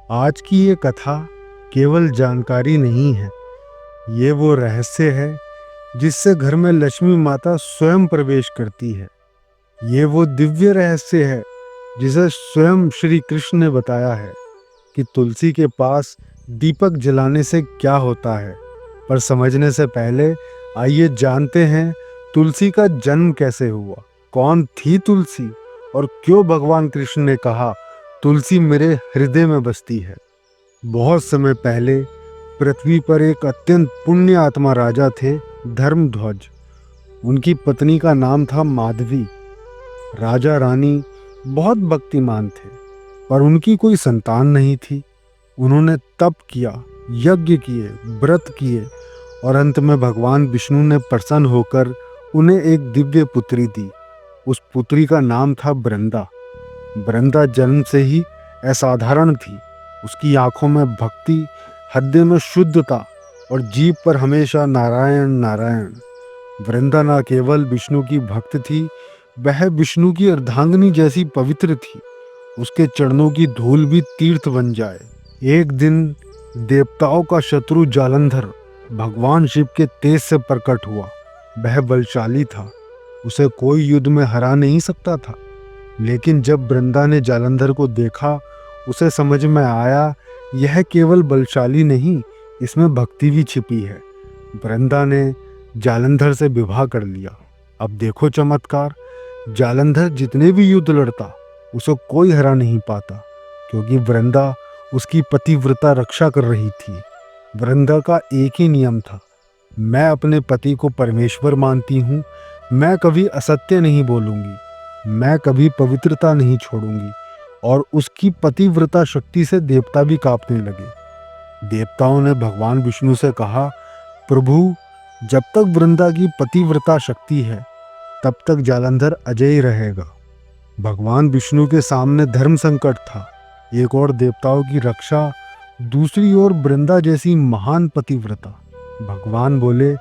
आज की ये कथा केवल जानकारी नहीं है, ये वो रहस्य है जिससे घर में लक्ष्मी माता स्वयं प्रवेश करती है। ये वो दिव्य रहस्य है जिसे स्वयं श्री कृष्ण ने बताया है कि तुलसी के पास दीपक जलाने से क्या होता है। पर समझने से पहले आइए जानते हैं तुलसी का जन्म कैसे हुआ, कौन थी तुलसी और क्यों भगवान कृष्ण ने कहा तुलसी मेरे हृदय में बसती है। बहुत समय पहले पृथ्वी पर एक अत्यंत पुण्य आत्मा राजा थे, धर्मध्वज। उनकी पत्नी का नाम था माधवी। राजा रानी बहुत भक्तिमान थे, पर उनकी कोई संतान नहीं थी। उन्होंने तप किया, यज्ञ किए, व्रत किए और अंत में भगवान विष्णु ने प्रसन्न होकर उन्हें एक दिव्य पुत्री दी। उस पुत्री का नाम था वृंदा। वृंदा जन्म से ही असाधारण थी। उसकी आंखों में भक्ति, हृदय में शुद्धता और जीभ पर हमेशा नारायण नारायण। वृंदा न केवल विष्णु की भक्त थी, वह विष्णु की अर्धांगिनी जैसी पवित्र थी। उसके चरणों की धूल भी तीर्थ बन जाए। एक दिन देवताओं का शत्रु जालंधर भगवान शिव के तेज से प्रकट हुआ। वह बलशाली था, उसे कोई युद्ध में हरा नहीं सकता था। लेकिन जब वृंदा ने जालंधर को देखा, उसे समझ में आया यह केवल बलशाली नहीं, इसमें भक्ति भी छिपी है। वृंदा ने जालंधर से विवाह कर लिया। अब देखो चमत्कार, जालंधर जितने भी युद्ध लड़ता उसे कोई हरा नहीं पाता, क्योंकि वृंदा उसकी पतिव्रता रक्षा कर रही थी। वृंदा का एक ही नियम था, मैं अपने पति को परमेश्वर मानती हूँ, मैं कभी असत्य नहीं बोलूंगी, मैं कभी पवित्रता नहीं छोड़ूंगी। और उसकी पतिव्रता शक्ति से देवता भी कांपने लगे। देवताओं ने भगवान विष्णु से कहा, प्रभु, जब तक वृंदा की पतिव्रता शक्ति है तब तक जालंधर अजय रहेगा। भगवान विष्णु के सामने धर्म संकट था, एक और देवताओं की रक्षा, दूसरी ओर वृंदा जैसी महान पतिव्रता। भगवान बोले,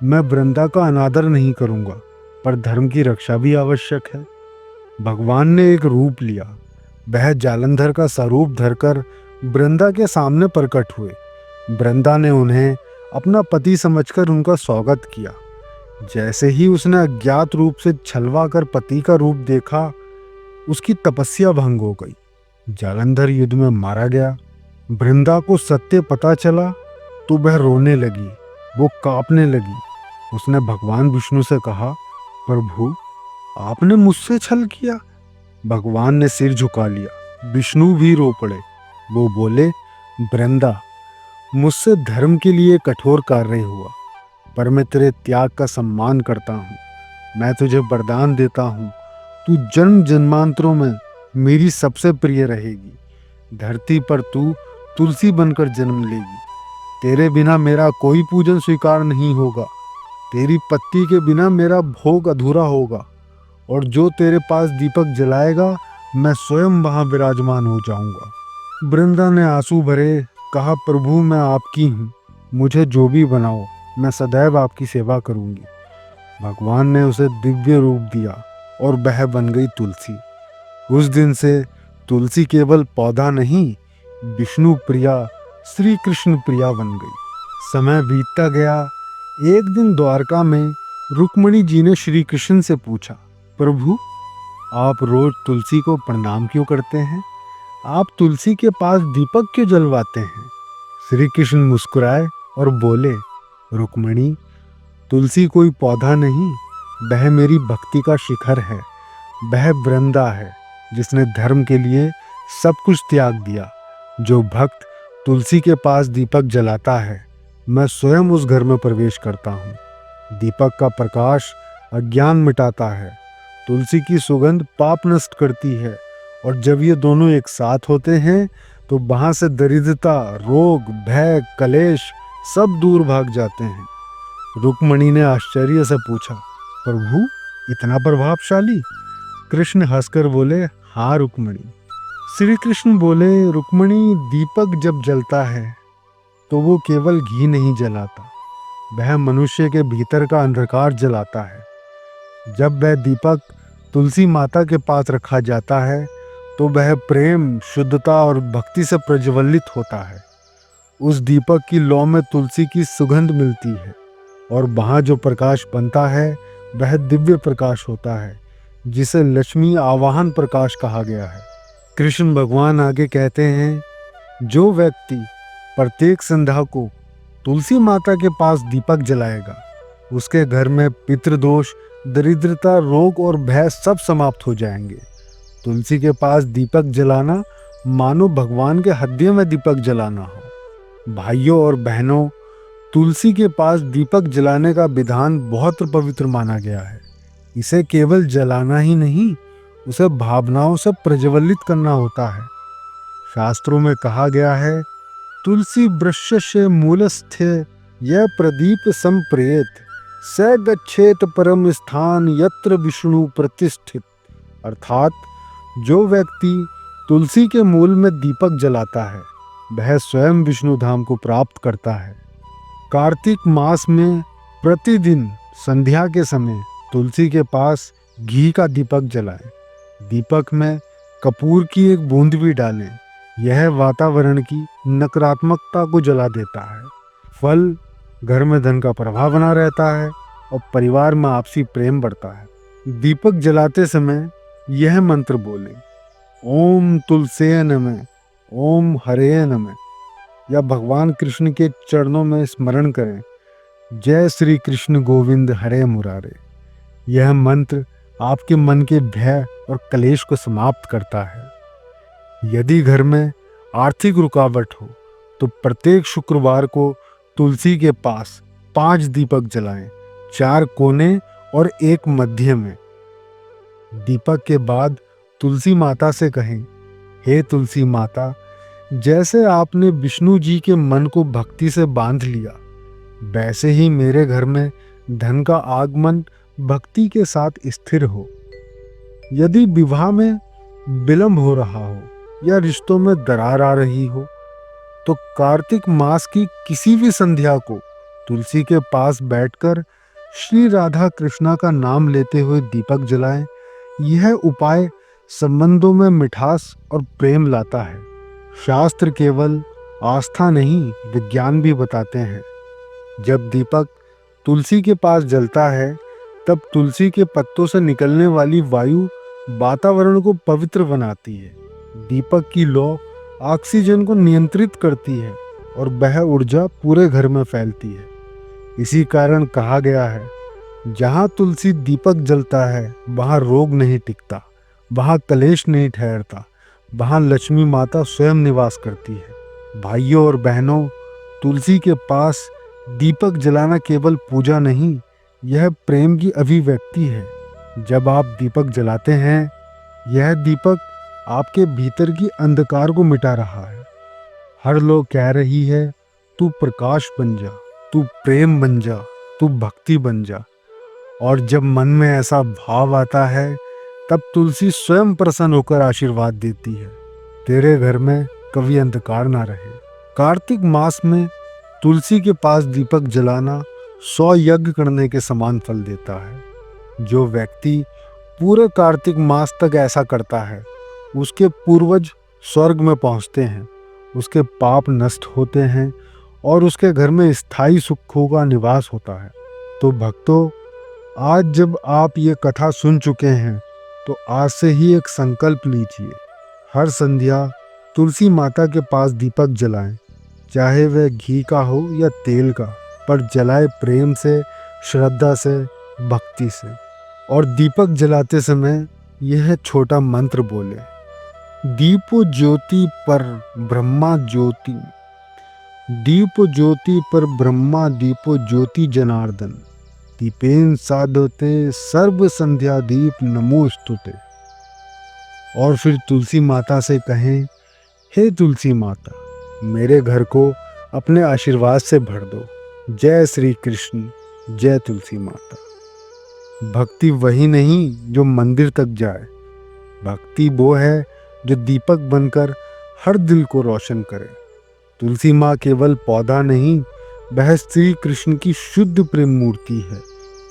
मैं वृंदा का अनादर नहीं करूंगा, पर धर्म की रक्षा भी आवश्यक है। भगवान ने एक रूप लिया। वह जालंधर का स्वरूप धरकर वृंदा के सामने प्रकट हुए। वृंदा ने उन्हें अपना पति समझकर उनका स्वागत किया। जैसे ही उसने अज्ञात रूप से छलवा कर पति का रूप देखा, उसकी तपस्या भंग हो गई। जालंधर युद्ध में मारा गया। वृंदा को सत्य पता चला तो वह रोने लगी, वो कांपने लगी। उसने भगवान विष्णु से कहा, प्रभु, आपने मुझसे छल किया। भगवान ने सिर झुका लिया। विष्णु भी रो पड़े। वो बोले, वृंदा, मुझसे धर्म के लिए कठोर कार्य हुआ, पर मैं तेरे त्याग का सम्मान करता हूँ। मैं तुझे वरदान देता हूँ, तू जन्म जन्मांतरों में मेरी सबसे प्रिय रहेगी। धरती पर तू तुलसी बनकर जन्म लेगी। तेरे बिना मेरा कोई पूजन स्वीकार नहीं होगा। तेरी पत्ती के बिना मेरा भोग अधूरा होगा। और जो तेरे पास दीपक जलाएगा, मैं स्वयं वहां विराजमान हो जाऊंगा। वृंदा ने आंसू भरे कहा, प्रभु, मैं आपकी हूँ, मुझे जो भी बनाओ, मैं सदैव आपकी सेवा करूंगी। भगवान ने उसे दिव्य रूप दिया और वह बन गई तुलसी। उस दिन से तुलसी केवल पौधा नहीं, विष्णु प्रिया, श्री कृष्ण प्रिया बन गई। समय बीतता गया। एक दिन द्वारका में रुक्मिणी जी ने श्री कृष्ण से पूछा, प्रभु, आप रोज तुलसी को प्रणाम क्यों करते हैं? आप तुलसी के पास दीपक क्यों जलवाते हैं? श्री कृष्ण मुस्कुराए और बोले, रुक्मिणी, तुलसी कोई पौधा नहीं, वह मेरी भक्ति का शिखर है। वह वृंदा है जिसने धर्म के लिए सब कुछ त्याग दिया। जो भक्त तुलसी के पास दीपक जलाता है, मैं स्वयं उस घर में प्रवेश करता हूँ। दीपक का प्रकाश अज्ञान मिटाता है, तुलसी की सुगंध पाप नष्ट करती है, और जब ये दोनों एक साथ होते हैं तो वहां से दरिद्रता, रोग, भय, कलेश सब दूर भाग जाते हैं। रुक्मिणी ने आश्चर्य से पूछा, प्रभु, इतना प्रभावशाली? कृष्ण हंसकर बोले, हाँ रुक्मिणी। श्री कृष्ण बोले, रुक्मिणी, दीपक जब जलता है तो वो केवल घी नहीं जलाता, वह मनुष्य के भीतर का अंधकार जलाता है। जब वह दीपक तुलसी माता के पास रखा जाता है तो वह प्रेम, शुद्धता और भक्ति से प्रज्वलित होता है। उस दीपक की लौ में तुलसी की सुगंध मिलती है और वहाँ जो प्रकाश बनता है वह दिव्य प्रकाश होता है, जिसे लक्ष्मी आवाहन प्रकाश कहा गया है। कृष्ण भगवान आगे कहते हैं, जो व्यक्ति प्रत्येक संध्या को तुलसी माता के पास दीपक जलाएगा, उसके घर में पितृदोष, दरिद्रता, रोग और भय सब समाप्त हो जाएंगे। तुलसी के पास दीपक जलाना मानो भगवान के हृदय में दीपक जलाना हो। भाइयों और बहनों, तुलसी के पास दीपक जलाने का विधान बहुत पवित्र माना गया है। इसे केवल जलाना ही नहीं, उसे भावनाओं से प्रज्वलित करना होता है। शास्त्रों में कहा गया है, तुलसी वृक्षस्य मूलस्थे यह प्रदीप संप्रेत स गच्छेत परम स्थान यत्र विष्णु प्रतिष्ठित। अर्थात जो व्यक्ति तुलसी के मूल में दीपक जलाता है वह स्वयं विष्णु धाम को प्राप्त करता है। कार्तिक मास में प्रतिदिन संध्या के समय तुलसी के पास घी का दीपक जलाएं। दीपक में कपूर की एक बूंद भी डालें। यह वातावरण की नकारात्मकता को जला देता है। फल, घर में धन का प्रभाव बना रहता है और परिवार में आपसी प्रेम बढ़ता है। दीपक जलाते समय यह मंत्र बोलें, ओम तुलसे नमः, ओम हरे नमः, या भगवान कृष्ण के चरणों में स्मरण करें, जय श्री कृष्ण गोविंद हरे मुरारे। यह मंत्र आपके मन के भय और क्लेश को समाप्त करता है। यदि घर में आर्थिक रुकावट हो तो प्रत्येक शुक्रवार को तुलसी के पास 5 दीपक जलाएं, 4 कोने और 1 मध्य में। दीपक के बाद तुलसी माता से कहें, हे तुलसी माता, जैसे आपने विष्णु जी के मन को भक्ति से बांध लिया, वैसे ही मेरे घर में धन का आगमन भक्ति के साथ स्थिर हो। यदि विवाह में विलंब हो रहा हो या रिश्तों में दरार आ रही हो तो कार्तिक मास की किसी भी संध्या को तुलसी के पास बैठकर श्री राधा कृष्णा का नाम लेते हुए दीपक जलाएं। यह उपाय संबंधों में मिठास और प्रेम लाता है। शास्त्र केवल आस्था नहीं, विज्ञान भी बताते हैं। जब दीपक तुलसी के पास जलता है तब तुलसी के पत्तों से निकलने वाली वायु वातावरण को पवित्र बनाती है। दीपक की लौ ऑक्सीजन को नियंत्रित करती है और वह ऊर्जा पूरे घर में फैलती है। इसी कारण कहा गया है, जहाँ तुलसी दीपक जलता है वहाँ रोग नहीं टिकता, वहाँ कलेश नहीं ठहरता, वहाँ लक्ष्मी माता स्वयं निवास करती है। भाइयों और बहनों, तुलसी के पास दीपक जलाना केवल पूजा नहीं, यह प्रेम की अभिव्यक्ति है। जब आप दीपक जलाते हैं, यह दीपक आपके भीतर की अंधकार को मिटा रहा है। हर लोग कह रही है, तू प्रकाश बन जा, तू प्रेम बन जा, तू भक्ति बन जा। और जब मन में ऐसा भाव आता है तब तुलसी स्वयं प्रसन्न होकर आशीर्वाद देती है, तेरे घर में कभी अंधकार ना रहे। कार्तिक मास में तुलसी के पास दीपक जलाना 100 यज्ञ करने के समान फल देता है। जो व्यक्ति पूरे कार्तिक मास तक ऐसा करता है, उसके पूर्वज स्वर्ग में पहुंचते हैं, उसके पाप नष्ट होते हैं और उसके घर में स्थायी सुखों का निवास होता है। तो भक्तों, आज जब आप ये कथा सुन चुके हैं तो आज से ही एक संकल्प लीजिए, हर संध्या तुलसी माता के पास दीपक जलाएं, चाहे वह घी का हो या तेल का, पर जलाए प्रेम से, श्रद्धा से, भक्ति से। और दीपक जलाते समय यह छोटा मंत्र बोले, दीपो ज्योति पर ब्रह्मा ज्योति, दीपो ज्योति पर ब्रह्मा, दीपो ज्योति जनार्दन, दीपेन साधते सर्व संध्या दीप नमोस्तुते। और फिर तुलसी माता से कहें, हे तुलसी माता, मेरे घर को अपने आशीर्वाद से भर दो। जय श्री कृष्ण, जय तुलसी माता। भक्ति वही नहीं जो मंदिर तक जाए, भक्ति वो है जो दीपक बनकर हर दिल को रोशन करे। तुलसी माँ केवल पौधा नहीं, वह श्री कृष्ण की शुद्ध प्रेम मूर्ति है।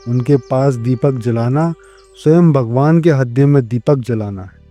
उनके पास दीपक जलाना स्वयं भगवान के हृदय में दीपक जलाना है।